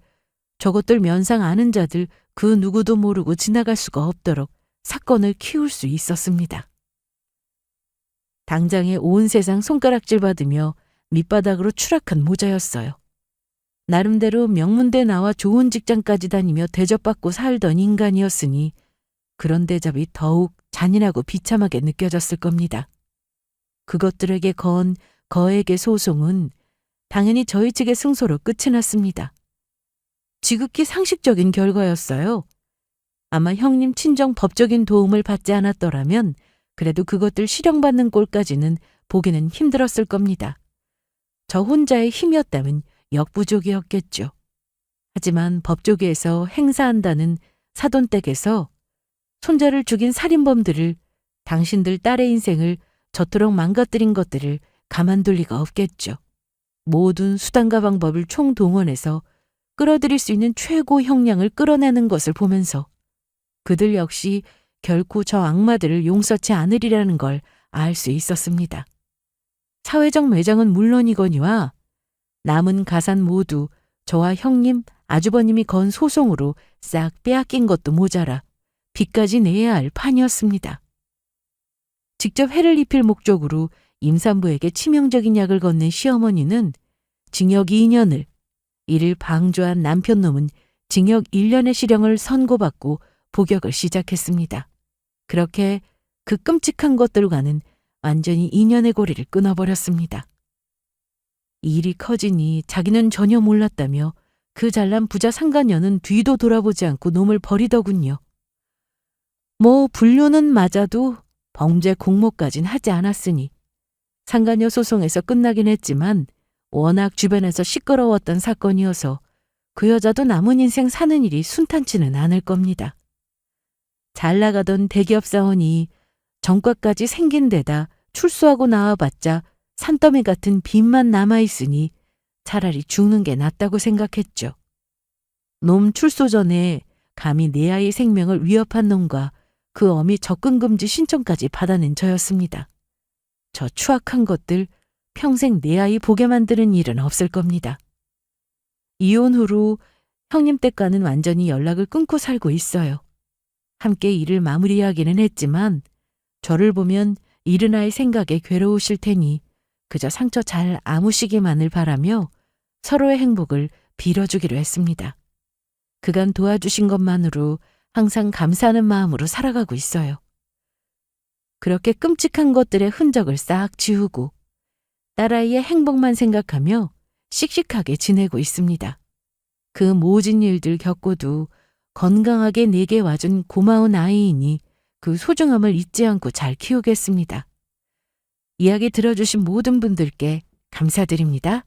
저것들 면상 아는 자들 그 누구도 모르고 지나갈 수가 없도록 사건을 키울 수 있었습니다. 당장에 온 세상 손가락질 받으며 밑바닥으로 추락한 모자였어요. 나름대로 명문대 나와 좋은 직장까지 다니며 대접받고 살던 인간이었으니 그런 대접이 더욱 잔인하고 비참하게 느껴졌을 겁니다. 그것들에게 건 거액의 소송은 당연히 저희 측의 승소로 끝이 났습니다. 지극히 상식적인 결과였어요. 아마 형님 친정 법적인 도움을 받지 않았더라면 그래도 그것들 실형받는 꼴까지는 보기는 힘들었을 겁니다. 저 혼자의 힘이었다면 역부족이었겠죠. 하지만 법조계에서 행사한다는 사돈댁에서 손자를 죽인 살인범들을 당신들 딸의 인생을 저토록 망가뜨린 것들을 가만둘 리가 없겠죠. 모든 수단과 방법을 총동원해서 끌어들일 수 있는 최고 형량을 끌어내는 것을 보면서 그들 역시 결코 저 악마들을 용서치 않으리라는 걸 알 수 있었습니다. 사회적 매장은 물론이거니와 남은 가산 모두 저와 형님, 아주버님이 건 소송으로 싹 빼앗긴 것도 모자라 빚까지 내야 할 판이었습니다. 직접 해를 입힐 목적으로 임산부에게 치명적인 약을 건넨 시어머니는 징역 2년을, 이를 방조한 남편놈은 징역 1년의 실형을 선고받고 복역을 시작했습니다. 그렇게 그 끔찍한 것들과는 완전히 인연의 고리를 끊어버렸습니다. 이 일이 커지니 자기는 전혀 몰랐다며 그 잘난 부자 상간녀는 뒤도 돌아보지 않고 놈을 버리더군요. 뭐 불륜은 맞아도 범죄 공모까진 하지 않았으니 상간녀 소송에서 끝나긴 했지만 워낙 주변에서 시끄러웠던 사건이어서 그 여자도 남은 인생 사는 일이 순탄치는 않을 겁니다. 잘 나가던 대기업 사원이 전과까지 생긴 데다 출소하고 나와봤자 산더미 같은 빚만 남아있으니 차라리 죽는 게 낫다고 생각했죠. 놈 출소 전에 감히 내 아이 생명을 위협한 놈과 그 어미 접근금지 신청까지 받아낸 저였습니다. 저 추악한 것들 평생 내 아이 보게 만드는 일은 없을 겁니다. 이혼 후로 형님 댁과는 완전히 연락을 끊고 살고 있어요. 함께 일을 마무리하기는 했지만 저를 보면 이른 아이 생각에 괴로우실 테니 그저 상처 잘 아무시기만을 바라며 서로의 행복을 빌어주기로 했습니다. 그간 도와주신 것만으로 항상 감사하는 마음으로 살아가고 있어요. 그렇게 끔찍한 것들의 흔적을 싹 지우고 딸아이의 행복만 생각하며 씩씩하게 지내고 있습니다. 그 모진 일들 겪고도 건강하게 내게 와준 고마운 아이이니 그 소중함을 잊지 않고 잘 키우겠습니다. 이야기 들어주신 모든 분들께 감사드립니다.